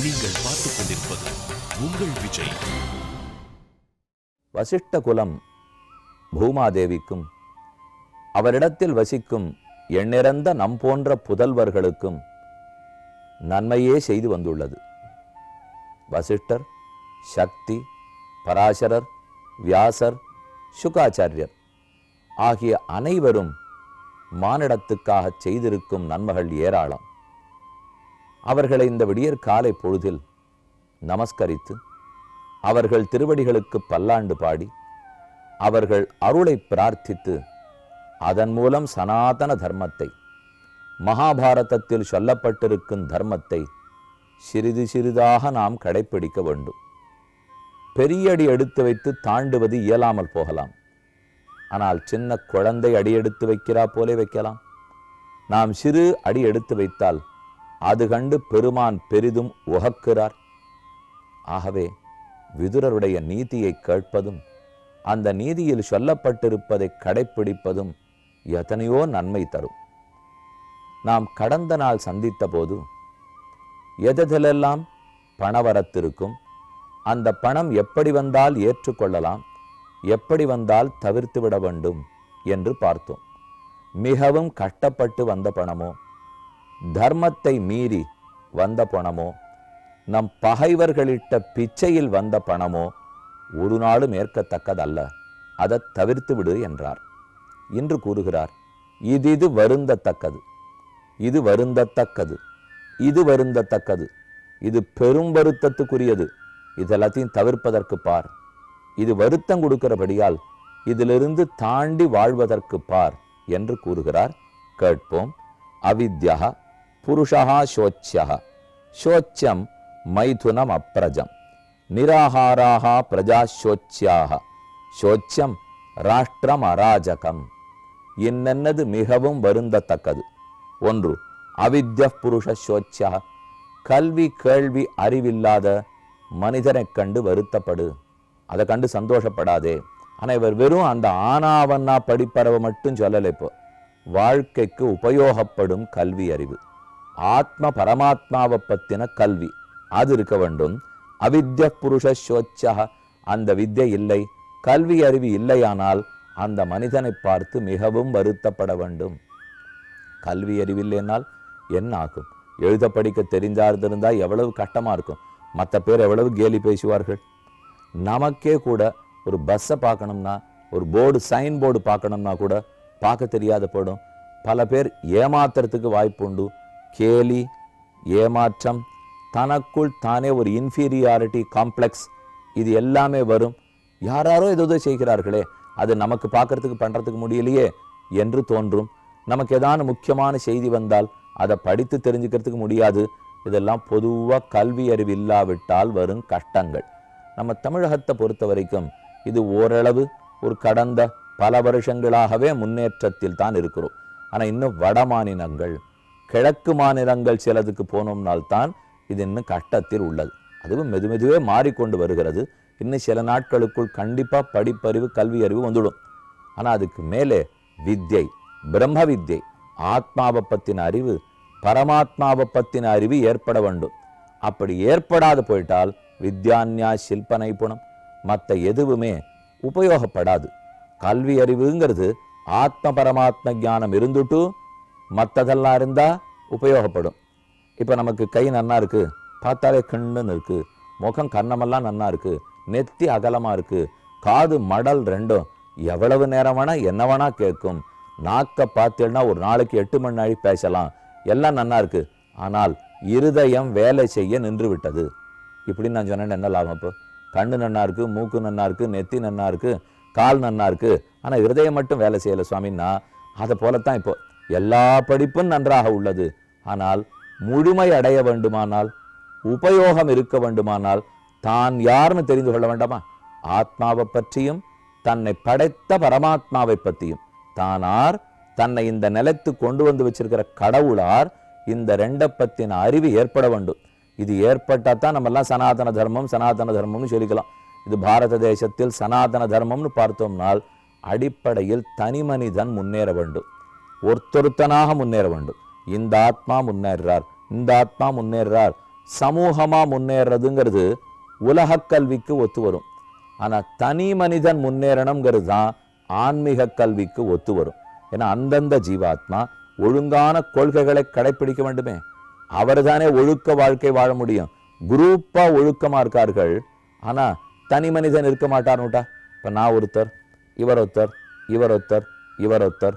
நீங்கள் பார்த்துக் கொண்டிருப்பது உங்கள் விஜய். வசிஷ்ட குலம் பூமாதேவிக்கும் அவரிடத்தில் வசிக்கும் எண்ணிறந்த நம் போன்ற புதல்வர்களுக்கும் நன்மையே செய்து வந்துள்ளது. வசிஷ்டர், சக்தி, பராசரர், வியாசர், சுகாச்சாரியர் ஆகிய அனைவரும் மானிடத்துக்காக செய்திருக்கும் நன்மைகள் ஏராளம். அவர்களை இந்த விடியற் காலை பொழுதில் நமஸ்கரித்து அவர்கள் திருவடிகளுக்கு பல்லாண்டு பாடி அவர்கள் அருளை பிரார்த்தித்து அதன் மூலம் சனாதன தர்மத்தை, மகாபாரதத்தில் சொல்லப்பட்டிருக்கும் தர்மத்தை சிறிது சிறிதாக நாம் கடைப்பிடிக்க வேண்டும். பெரிய அடி எடுத்து வைத்து தாண்டுவது இயலாமல் போகலாம். ஆனால் சின்ன குழந்தை அடி எடுத்து வைக்கிறா போலே வைக்கலாம். நாம் சிறு அடி எடுத்து வைத்தால் அது கண்டு பெருமான் பெரிதும் உகக்கிறார். ஆகவே விதுரருடைய நீதியை கேட்பதும் அந்த நீதியில் சொல்லப்பட்டிருப்பதை கடைப்பிடிப்பதும் எத்தனையோ நன்மை தரும். நாம் கடந்த நாள் சந்தித்த போது எதிலெல்லாம் பணவரத்திருக்கும், அந்த பணம் எப்படி வந்தால் ஏற்றுக்கொள்ளலாம், எப்படி வந்தால் தவிர்த்து விட வேண்டும் என்று பார்த்தோம். மிகவும் கஷ்டப்பட்டு வந்த பணமோ, தர்மத்தை மீறி வந்த பணமோ, நம் பகைவர்களிட்ட பிச்சையில் வந்த பணமோ ஒரு நாளும் ஏற்கத்தக்கதல்ல. அதை தவிர்த்து விடு என்றார். இன்று கூறுகிறார், இது வருந்தத்தக்கது, இது வருந்தத்தக்கது, இது வருந்தத்தக்கது, இது பெரும் வருத்தத்துக்குரியது, இதெல்லாத்தையும் தவிர்ப்பதற்கு பார். இது வருத்தம் கொடுக்கிறபடியால் இதிலிருந்து தாண்டி வாழ்வதற்கு பார் என்று கூறுகிறார். கேட்போம். அவித்யா புருஷா சோச்சியா, சோச்சியம் மைதுனம் அப்ரஜம், நிராகாராக பிரஜா சோச்சியாக, சோச்சியம் ராஷ்டிரம் அராஜகம். என்னென்னது மிகவும் வருந்தத்தக்கது. ஒன்று, அவித்ய புருஷ சோச்சியா, கல்வி கேள்வி அறிவில்லாத மனிதனை கண்டு வருத்தப்படு, அதை கண்டு சந்தோஷப்படாதே. ஆனால் இவர் வெறும் அந்த ஆனாவண்ணா படிப்பறவை மட்டும் சொல்லலை. இப்போ வாழ்க்கைக்கு உபயோகப்படும் கல்வி அறிவு, ஆத்ம பரமாத்மாவை பற்றின கல்வி, அது இருக்க வேண்டும். அவித்ய புருஷ சோச்சா, அந்த வித்யை இல்லை, கல்வி அறிவு இல்லையானால் அந்த மனிதனை பார்த்து மிகவும் வருத்தப்பட வேண்டும். கல்வி அறிவில்லைனால் என்ன ஆகும்? எழுத படிக்க தெரிஞ்சார்ந்திருந்தால் எவ்வளவு கஷ்டமாக இருக்கும். மற்ற பேர் எவ்வளவு கேலி பேசுவார்கள். நமக்கே கூட ஒரு பஸ்ஸை பார்க்கணும்னா, ஒரு போர்டு, சைன் போர்டு பார்க்கணும்னா கூட பார்க்க தெரியாத போடும். பல பேர் ஏமாத்துறதுக்கு வாய்ப்பு உண்டு. கேலி, ஏமாற்றம், தனக்குள் தானே ஒரு இன்ஃபீரியாரிட்டி காம்ப்ளெக்ஸ், இது எல்லாமே வரும். யாராரோ ஏதோ செய்கிறார்களே, அது நமக்கு பார்க்கறதுக்கு பண்ணுறதுக்கு முடியலையே என்று தோன்றும். நமக்கு ஏதான முக்கியமான செய்தி வந்தால் அதை படித்து தெரிஞ்சுக்கிறதுக்கு முடியாது. இதெல்லாம் பொதுவாக கல்வி அறிவு இல்லாவிட்டால் வரும் கஷ்டங்கள். நம்ம தமிழகத்தை பொறுத்த வரைக்கும் இது ஓரளவு ஒரு கடந்த பல வருஷங்களாகவே முன்னேற்றத்தில் தான் இருக்கிறோம். ஆனால் இன்னும் வட மாநிலங்கள், கிழக்கு மாநிலங்கள் சிலதுக்கு போனோம்னால்தான் இது இன்னும் கஷ்டத்தில் உள்ளது. அதுவும் மெதுமெதுவே மாறிக்கொண்டு வருகிறது. இன்னும் சில நாட்களுக்குள் கண்டிப்பாக படிப்பறிவு, கல்வி அறிவு வந்துடும். ஆனால் அதுக்கு மேலே வித்யை, பிரம்ம வித்யை, ஆத்மாவை பற்றின அறிவு, பரமாத்மாவை பற்றின அறிவு ஏற்பட வேண்டும். அப்படி ஏற்படாது போயிட்டால் வித்யான்யா சில்ப நைபுணம் மற்ற எதுவுமே உபயோகப்படாது. கல்வி அறிவுங்கிறது ஆத்ம பரமாத்ம ஞானம் இருந்துட்டு மற்றதெல்லாம் இருந்தால் உபயோகப்படும். இப்போ நமக்கு கை நன்னா இருக்குது, பார்த்தாலே கண்ணுன்னு இருக்குது, முகம் கண்ணமெல்லாம் நன்னா இருக்குது, நெத்தி அகலமாக இருக்குது, காது மடல் ரெண்டும் எவ்வளவு நேரம் வேணால் என்ன வேணால் கேட்கும், நாக்கை பார்த்தேன்னா ஒரு நாளைக்கு 8 மணி நேரம் பேசலாம், எல்லாம் நன்னா இருக்குது. ஆனால் இருதயம் வேலை செய்ய நின்று விட்டது. இப்படின்னு நான் சொன்னேன்னு என்ன லாபம்? இப்போ கண்ணு நன்னா இருக்குது, மூக்கு நன்னா இருக்குது, நெத்தி நன்னா இருக்குது, கால் நன்னா இருக்குது, ஆனால் இருதயம் மட்டும் வேலை செய்யலை சுவாமின்னா, அதை போலத்தான் இப்போ எல்லா படிப்பும் நன்றாக உள்ளது. ஆனால் முழுமை அடைய வேண்டுமானால், உபயோகம் இருக்க வேண்டுமானால் தான் யாருன்னு தெரிந்து கொள்ள வேண்டாமா? ஆத்மாவை பற்றியும் தன்னை படைத்த பரமாத்மாவை பற்றியும், தானார் தன்னை இந்த நிலத்து கொண்டு வந்து வச்சிருக்கிற கடவுளார், இந்த ரெண்டை பற்றின அறிவு ஏற்பட வேண்டும். இது ஏற்பட்டால் தான் நம்மெல்லாம் சனாதன தர்மம் சனாதன தர்மம்னு சொல்லிக்கலாம். இது பாரத தேசத்தில் சனாதன தர்மம்னு பார்த்தோம்னால் அடிப்படையில் தனி மனிதன் முன்னேற வேண்டும், ஒருத்தொருத்தனாக முன்னேற வேண்டும். இந்த ஆத்மா முன்னேறார், இந்த ஆத்மா முன்னேறார், சமூகமா முன்னேறதுங்கிறது உலக கல்விக்கு ஒத்து வரும். ஆனா தனி மனிதன் முன்னேறணுங்கிறது தான் ஆன்மீக கல்விக்கு ஒத்து வரும். ஏன்னா அந்தந்த ஜீவாத்மா ஒழுங்கான கொள்கைகளை கடைப்பிடிக்க வேண்டுமே. அவர் தானே ஒழுக்க வாழ்க்கை வாழ முடியும். குரூப்பா ஒழுக்கமா இருக்கார்கள், ஆனா தனி மனிதன் இருக்க மாட்டார்னுட்டா. இப்ப நான் ஒருத்தர், இவர் ஒருத்தர், இவர் ஒருத்தர், இவர் ஒருத்தர்.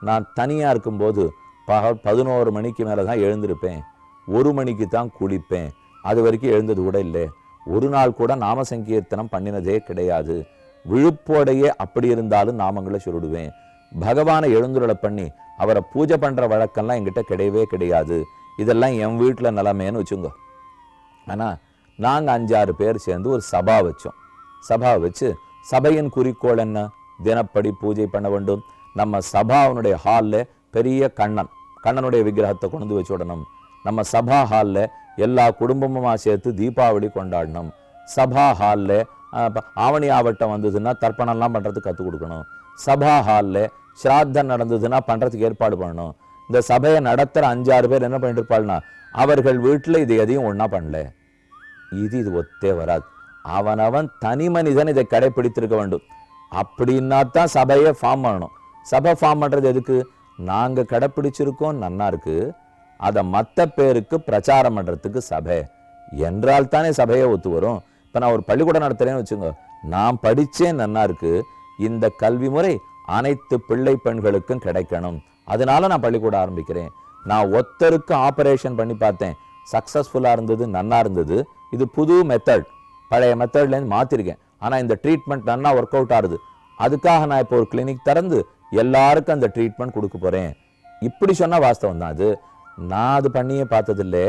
நான் தனியா இருக்கும்போது பகல் 11 மணிக்கு மேலதான் எழுந்திருப்பேன். 1 மணிக்கு தான் குளிப்பேன். அது வரைக்கும் எழுந்தது கூட இல்லை. ஒரு நாள் கூட நாம சங்கீர்த்தனம் பண்ணினதே கிடையாது. விழுப்போடையே அப்படி இருந்தாலும் நாமங்களை சொல்லிடுவேன். பகவானை எழுந்துருளை பண்ணி அவரை பூஜை பண்ற வழக்கம்லாம் என்கிட்ட கிடையவே கிடையாது. இதெல்லாம் என் வீட்டில் நிலைமைன்னு வச்சுங்க. ஆனா நாங்க 5-6 பேர் சேர்ந்து ஒரு சபா வச்சோம். சபா வச்சு சபையின் குறிக்கோள் என்ன? தினப்படி பூஜை பண்ண வேண்டும். நம்ம சபாவுடைய ஹாலில் பெரிய கண்ணனுடைய விக்கிரகத்தை கொண்டு வச்சு விடணும். நம்ம சபா ஹாலில் எல்லா குடும்பமுமா சேர்த்து தீபாவளி கொண்டாடணும். சபா ஹாலில் ஆவணி ஆவட்டம் வந்ததுன்னா தர்ப்பணம்லாம் பண்ணுறதுக்கு கற்றுக் கொடுக்கணும். சபா ஹாலில் ஸ்ராத்தம் நடந்ததுன்னா பண்ணுறதுக்கு ஏற்பாடு பண்ணணும். இந்த சபையை நடத்துகிற 5-6 பேர் என்ன பண்ணிட்டு இருப்பாள்னா அவர்கள் வீட்டில் இது எதையும் ஒன்றா பண்ணல. இது ஒத்தே வராது. அவனவன் தனி மனிதன் இதை கடைப்பிடித்திருக்க வேண்டும். அப்படின்னா தான் சபையை ஃபார்ம் பண்ணணும். சபை ஃபார்ம் பண்ணுறது எதுக்கு? நாங்கள் கடைப்பிடிச்சிருக்கோம், நன்னா இருக்கு, அதை மற்ற பேருக்கு பிரச்சாரம் பண்ணுறதுக்கு சபை என்றால் தானே சபையை ஒத்து வரும். இப்போ நான் ஒரு பள்ளிக்கூடம் நடத்துகிறேன்னு வச்சுங்க. நான் படித்தேன், நன்னா இருக்கு, இந்த கல்வி முறை அனைத்து பிள்ளை பெண்களுக்கும் கிடைக்கணும், அதனால நான் பள்ளிக்கூடம் ஆரம்பிக்கிறேன். நான் ஒருத்தருக்கு ஆபரேஷன் பண்ணி பார்த்தேன், சக்ஸஸ்ஃபுல்லாக இருந்தது, நன்னா இருந்தது. இது புது மெத்தட், பழைய மெத்தட்லேருந்து மாற்றிருக்கேன். ஆனால் இந்த ட்ரீட்மெண்ட் நன்னா ஒர்க் அவுட் ஆகுது. அதுக்காக நான் இப்போ ஒரு கிளினிக் திறந்து எல்லாருக்கும் அந்த ட்ரீட்மெண்ட் கொடுக்க போகிறேன். இப்படி சொன்னால் வாஸ்தவம் தான். அது நான் அது பண்ணியே பார்த்ததில்லை.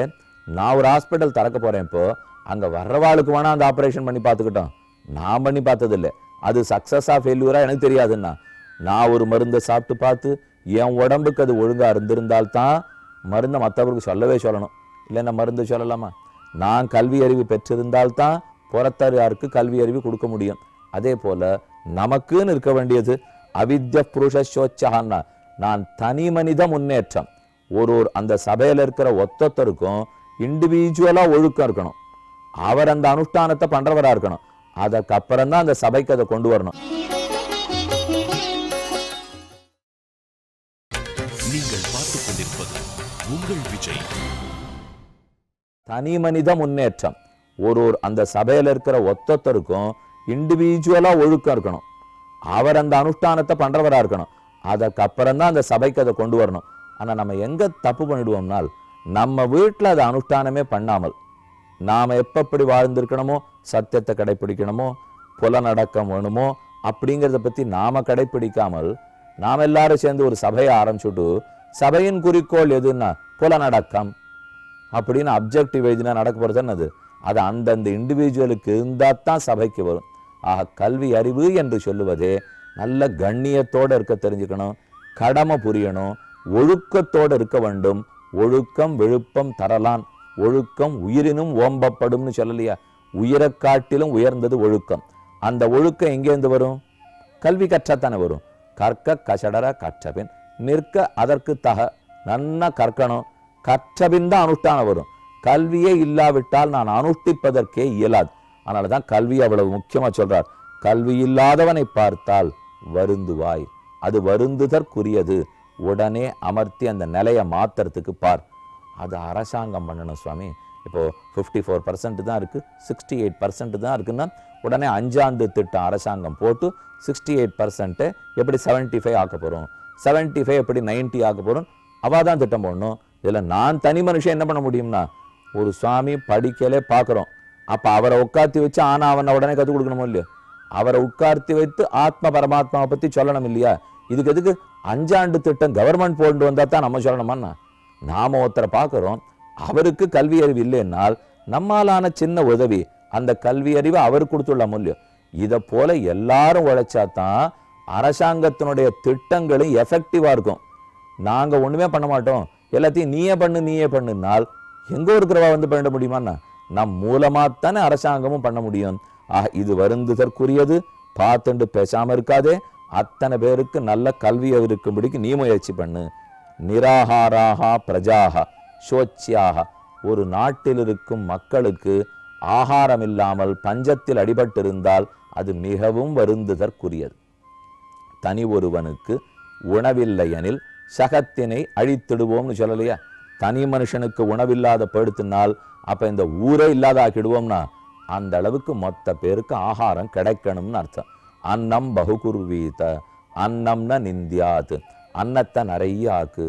நான் ஒரு ஹாஸ்பிட்டல் திறக்க போகிறேன். இப்போ அங்கே வர்றவாளுக்கு வேணால் அந்த ஆப்ரேஷன் பண்ணி பார்த்துக்கிட்டோம். நான் பண்ணி பார்த்ததில்லை. அது சக்ஸஸாக ஃபெயில்யூராக எனக்கு தெரியாதுன்னா நான் ஒரு மருந்தை சாப்பிட்டு பார்த்து என் உடம்புக்கு அது ஒழுங்காக இருந்திருந்தால்தான் மருந்தை மற்றவருக்கு சொல்லவே சொல்லணும். இல்லைன்னா மருந்து சொல்லலாமா? நான் கல்வி அறிவு பெற்றிருந்தால்தான் புறத்தாருக்கு கல்வி அறிவு கொடுக்க முடியும். அதே போல நமக்குன்னு இருக்க வேண்டியது அவித்ய புருஷோச்சகான்னா நான் தனி மனித முன்னேற்றம். ஒரு அந்த சபையில் இருக்கிற ஒத்தொத்தருக்கும் இண்டிவிஜுவலா ஒழுக்கம் இருக்கணும். அவர் அந்த அனுஷ்டானத்தை பண்றவரா இருக்கணும். அதுக்கப்புறம் தான் அந்த சபைக்கு அதை கொண்டு வரணும். நீங்கள் பார்த்துக் கொண்டிருப்பது உங்கள் விஜய். தனி மனித முன்னேற்றம். ஒரு அந்த சபையில் இருக்கிற ஒத்தொத்தருக்கும் இண்டிவிஜுவலா ஒழுக்கம் இருக்கணும். அவர் அந்த அனுஷ்டானத்தை பண்றவரா இருக்கணும். அதுக்கப்புறம் தான் அந்த சபைக்கு அதை கொண்டு வரணும். ஆனா நம்ம எங்க தப்பு பண்ணிடுவோம்னால் நம்ம வீட்டில் அதை அனுஷ்டானமே பண்ணாமல் நாம எப்படி வாழ்ந்திருக்கணுமோ, சத்தியத்தை கடைப்பிடிக்கணுமோ, புலநடக்கம் வேணுமோ அப்படிங்கிறத பத்தி நாம கடைப்பிடிக்காமல் நாம் எல்லாரும் சேர்ந்து ஒரு சபையை ஆரம்பிச்சுட்டு சபையின் குறிக்கோள் எதுன்னா புலநடக்கம் அப்படின்னு அப்ஜெக்டிவ் எழுதினா நடக்க போறது என்னது? அது அந்தந்த இண்டிவிஜுவலுக்கு இருந்தால் தான் சபைக்கு வரும். ஆக கல்வி அறிவு என்று சொல்லுவதே நல்ல கண்ணியத்தோடு இருக்க தெரிஞ்சுக்கணும், கடமை புரியணும், ஒழுக்கத்தோடு இருக்க வேண்டும். ஒழுக்கம் விழுப்பம் தரலான், ஒழுக்கம் உயிரினும் ஓம்பப்படும்னு சொல்லலையா? உயிரை காட்டிலும் உயர்ந்தது ஒழுக்கம். அந்த ஒழுக்கம் எங்கேருந்து வரும்? கல்வி கற்றத்தானே வரும். கற்க கசடர கற்றபின் நிற்க அதற்கு தக. நன்னா கற்கணும், கற்றபின் தான் அனுஷ்டானம் வரும். கல்வியே இல்லாவிட்டால் நான் அனுஷ்டிப்பதற்கே இயலாது. அதனாலதான் கல்வி அவ்வளவு முக்கியமா சொல்றார். கல்வி இல்லாதவனை பார்த்தால் வருந்துவாய், அது வருந்துதற்குரியது. உடனே அமர்த்தி அந்த நிலையை மாத்துறதுக்கு பார். அது அரசாங்கம் பண்ணணும் சுவாமி. இப்போ 54% தான் இருக்கு, 68% தான் இருக்குன்னா உடனே 5ஆண்டு திட்டம் அரசாங்கம் போட்டு 68% எப்படி 75 ஆக்க போறோம், 75 எப்படி 90 ஆக்க போறோம், அவாதான் திட்டம் போடணும். இதுல நான் தனி மனுஷன் என்ன பண்ண முடியும்னா, ஒரு சுவாமி படிக்கலே பார்க்குறோம், அப்ப அவரை உட்கார்த்தி வச்சு ஆனா அவனை உடனே கற்றுக் கொடுக்கணுமோ இல்லையோ? அவரை உட்கார்த்தி வைத்து ஆத்ம பரமாத்மாவை பத்தி சொல்லணும் இல்லையா? இதுக்கு எதுக்கு 5ஆண்டு திட்டம் கவர்மெண்ட் போட்டு வந்தா தான் நம்ம சொல்லணுமான்னா? நாம ஒருத்தரை பார்க்குறோம், அவருக்கு கல்வி அறிவு இல்லைன்னால் நம்மாலான சின்ன உதவி அந்த கல்வி அறிவை அவர் கொடுத்துடலாம் இல்லையோ? இதை போல எல்லாரும் உழைச்சாதான் அரசாங்கத்தினுடைய திட்டங்களும் எஃபெக்டிவா இருக்கும். நாங்க ஒண்ணுமே பண்ண மாட்டோம், எல்லாத்தையும் நீயே பண்ணுனால் எங்கோ இருக்கிறவா வந்து பண்ண முடியுமான்னா? நம் மூலமாத்தானே அரசாங்கமும் பண்ண முடியும். இது வருந்துதற்குரியது. பார்த்துண்டு பேசாம இருக்காதே. அத்தனை பேருக்கு நல்ல கல்வி இருக்கும்படிக்கு நீ முயற்சி பண்ணு. நிராகாராக பிரஜாக சோச்சியாக ஒரு நாட்டில் இருக்கும் மக்களுக்கு ஆகாரம் இல்லாமல் பஞ்சத்தில் அடிபட்டிருந்தால் அது மிகவும் வருந்துதற்குரியது. தனி ஒருவனுக்கு உணவில்லையெனில் சகத்தினை அழித்திடுவோம்னு சொல்லலையா? தனி மனுஷனுக்கு உணவில்லாத படுத்தினால் அப்ப இந்த ஊரே இல்லாத ஆக்கிடுவோம்னா அந்த அளவுக்கு மொத்த பேருக்கு ஆகாரம் கிடைக்கணும்னு அர்த்தம். அன்னம் பகுகுர்வீத, அன்னம்னா நிந்தியாத், அன்னத்தை நிறைய ஆக்கு,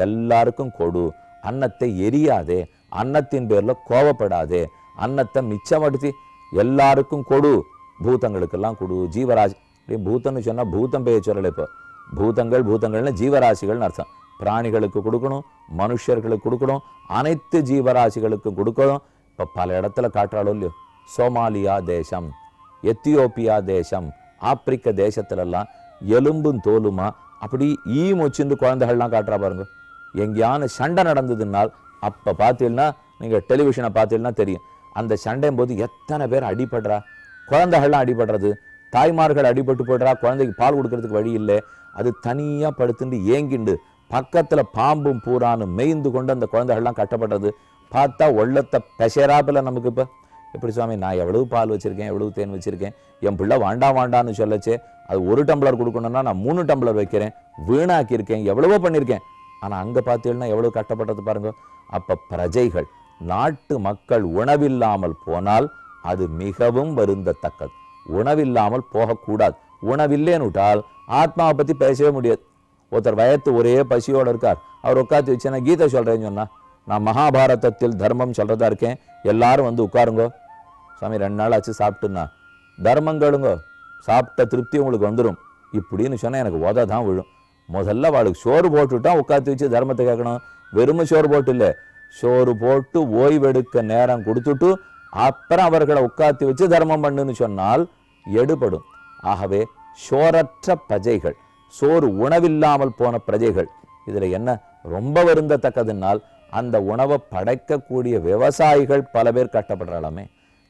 எல்லாருக்கும் கொடு, அன்னத்தை எரியாதே, அன்னத்தின் பேர்ல கோவப்படாதே, அன்னத்தை மிச்சப்படுத்தி எல்லாருக்கும் கொடு, பூதங்களுக்கெல்லாம் கொடு, ஜீவராசி. பூதம்னு சொன்னா பூதம் பெய்ய சொல்லலை. இப்போ பூதங்கள்னு ஜீவராசிகள்னு அர்த்தம். பிராணிகளுக்கு கொடுக்கணும், மனுஷர்களுக்கு கொடுக்கணும், அனைத்து ஜீவராசிகளுக்கும் கொடுக்கணும். இப்போ பல இடத்துல காட்டுறாளோ இல்லையோ, சோமாலியா தேசம், எத்தியோப்பியா தேசம், ஆப்பிரிக்க தேசத்துலலாம் எலும்பும் தோலுமா அப்படி மூச்சுன்னு குழந்தைகள்லாம் காட்டுறா பாருங்க. எங்கேயான சண்டை நடந்ததுனால் அப்போ பார்த்தீங்கன்னா, நீங்கள் டெலிவிஷனை பார்த்தீங்கன்னா தெரியும், அந்த சண்டையும் போது எத்தனை பேர் அடிபடுறா, குழந்தைகள்லாம் அடிபடுறது, தாய்மார்கள் அடிபட்டு போடுறா, குழந்தைக்கு பால் கொடுக்கறதுக்கு வழி இல்லை, அது தனியாக படுத்துட்டு ஏங்கிண்டு பக்கத்தில் பாம்பும் பூரான்னு மெய்ந்து கொண்டு அந்த குழந்தைகள்லாம் கட்டப்படுறது பார்த்தா உள்ளத்தை பெசராப்பில் நமக்கு. இப்போ எப்படி சுவாமி, நான் எவ்வளவு பால் வச்சுருக்கேன், எவ்வளவு தேன் வச்சுருக்கேன், என் பிள்ளை வாண்டான்னு சொல்லச்சே, அது 1 டம்ளர் கொடுக்கணும்னா நான் 3 டம்ளர் வைக்கிறேன், வீணாக்கியிருக்கேன், எவ்வளவோ பண்ணியிருக்கேன். ஆனால் அங்கே பார்த்தீங்கன்னா எவ்வளோ கட்டப்பட்டது பாருங்க. அப்போ பிரஜைகள், நாட்டு மக்கள் உணவில்லாமல் போனால் அது மிகவும் வருந்தத்தக்கது. உணவில்லாமல் போகக்கூடாது. உணவில்லேன்னு விட்டால் ஆத்மாவை பற்றி பேசவே முடியாது. ஒருத்தர் வயத்து ஒரே பசியோடு இருக்கார், அவர் உட்காந்து வச்சு நான் கீதை சொல்கிறேன்னு சொன்னால், நான் மகாபாரதத்தில் தர்மம் சொல்கிறதா இருக்கேன், எல்லாரும் வந்து உட்காருங்கோ. சாமி 2 நாள் ஆச்சு சாப்பிட்டுன்னா, தர்மங்களுங்கோ, சாப்பிட்ட திருப்தி உங்களுக்கு வந்துடும் இப்படின்னு சொன்னால் எனக்கு உத தான் விழும். முதல்ல அவளுக்கு சோறு போட்டுவிட்டா உட்காந்து வச்சு தர்மத்தை கேட்கணும். வெறுமை சோறு போட்டு இல்லை, சோறு போட்டு ஓய்வெடுக்க நேரம் கொடுத்துட்டு அப்புறம் அவர்களை உட்காத்தி வச்சு தர்மம் பண்ணுன்னு சொன்னால் எடுபடும். ஆகவே சோரற்ற பிரஜைகள், சோறு உணவில்லாமல் போன பிரஜைகள், இதில் என்ன ரொம்ப வருந்தத்தக்கதுனால் அந்த உணவை படைக்கக்கூடிய விவசாயிகள் பல பேர் கட்டப்படுறாலுமே.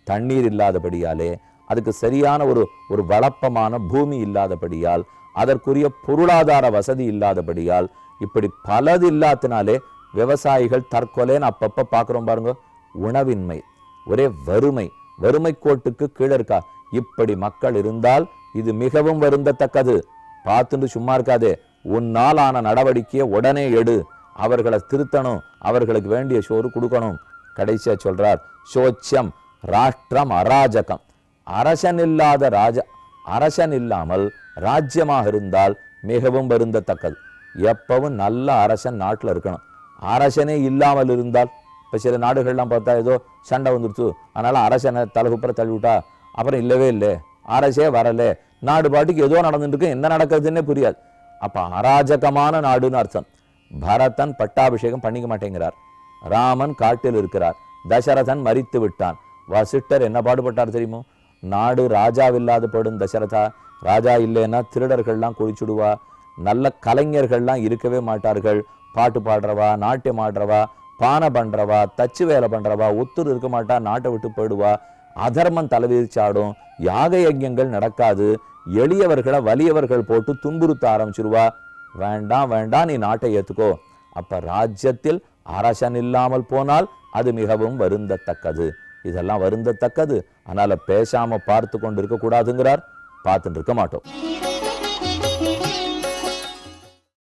தண்ணீர் இல்லாதபடியாலே, அதுக்கு சரியான ஒரு வளப்பமான பூமி இல்லாதபடியால், அதற்குரிய பொருளாதார வசதி இல்லாதபடியால், இப்படி பலது இல்லாதனாலே விவசாயிகள் தற்கொலைன்னு அப்பப்போ பார்க்குறோம் பாருங்க. உணவின்மை, ஒரே வறுமை கோட்டுக்கு கீழே இருக்கா. இப்படி மக்கள் இருந்தால் இது மிகவும் வருந்தத்தக்கது. பார்த்துட்டு சும்மா இருக்காதே, உன்னால் ஆன நடவடிக்கையை உடனே எடு, அவர்களை திருத்தணும், அவர்களுக்கு வேண்டிய சோறு கொடுக்கணும். கடைசியா சொல்றார், சோச்சியம் ராஷ்டிரம் அராஜகம். அரசன் இல்லாமல் ராஜ்யமாக இருந்தால் மிகவும் வருந்தத்தக்கது. எப்பவும் நல்ல அரசன் நாட்டில் இருக்கணும். அரசனே இல்லாமல் இருந்தால், இப்போ சில நாடுகள்லாம் பார்த்தா ஏதோ சண்டை வந்துடுச்சு, அதனால அரசனை தலைகுப்புற தள்ளிவிட்டா, அப்புறம் இல்லவே இல்லை, அரசே வரல, நாடு பாட்டுக்கு ஏதோ நடந்துட்டு இருக்கு, என்ன நடக்கிறதுன்னே புரியாது. அப்ப அராஜகமான நாடுன்னு அர்த்தம். பரதன் பட்டாபிஷேகம் பண்ணிக்க மாட்டேங்கிறார், ராமன் காட்டில் இருக்கிறார், தசரதன் மரித்து விட்டான், வசிஷ்டர் என்ன பாடுபட்டார் தெரியுமோ? நாடு ராஜாவில்லாத படும் தசரதா, ராஜா இல்லைன்னா திருடர்கள்லாம் குளிச்சுடுவா, நல்ல கலைஞர்கள்லாம் இருக்கவே மாட்டார்கள், பாட்டு பாடுறவா, நாட்டியம் ஆடுறவா, பானை பண்றவா, தச்சு வேலை பண்றவா ஒத்துரு இருக்க மாட்டா, நாட்டை விட்டு போயிடுவா, அதர்மம் தலைவிரிச்சாடும், யாக யஜ்யங்கள் நடக்காது, எளியவர்களை வலியவர்கள் போட்டு துன்புறுத்த ஆரம்பிச்சிருவா. வேண்டாம் நீ நாட்டை ஏத்துக்கோ. அப்ப ராஜ்யத்தில் அரசன் இல்லாமல் போனால் அது மிகவும் வருந்தத்தக்கது. இதெல்லாம் வருந்தத்தக்கது. அதனால பேசாம பார்த்து கொண்டு இருக்க கூடாதுங்கிறார். பார்த்துட்டு இருக்க மாட்டோம்.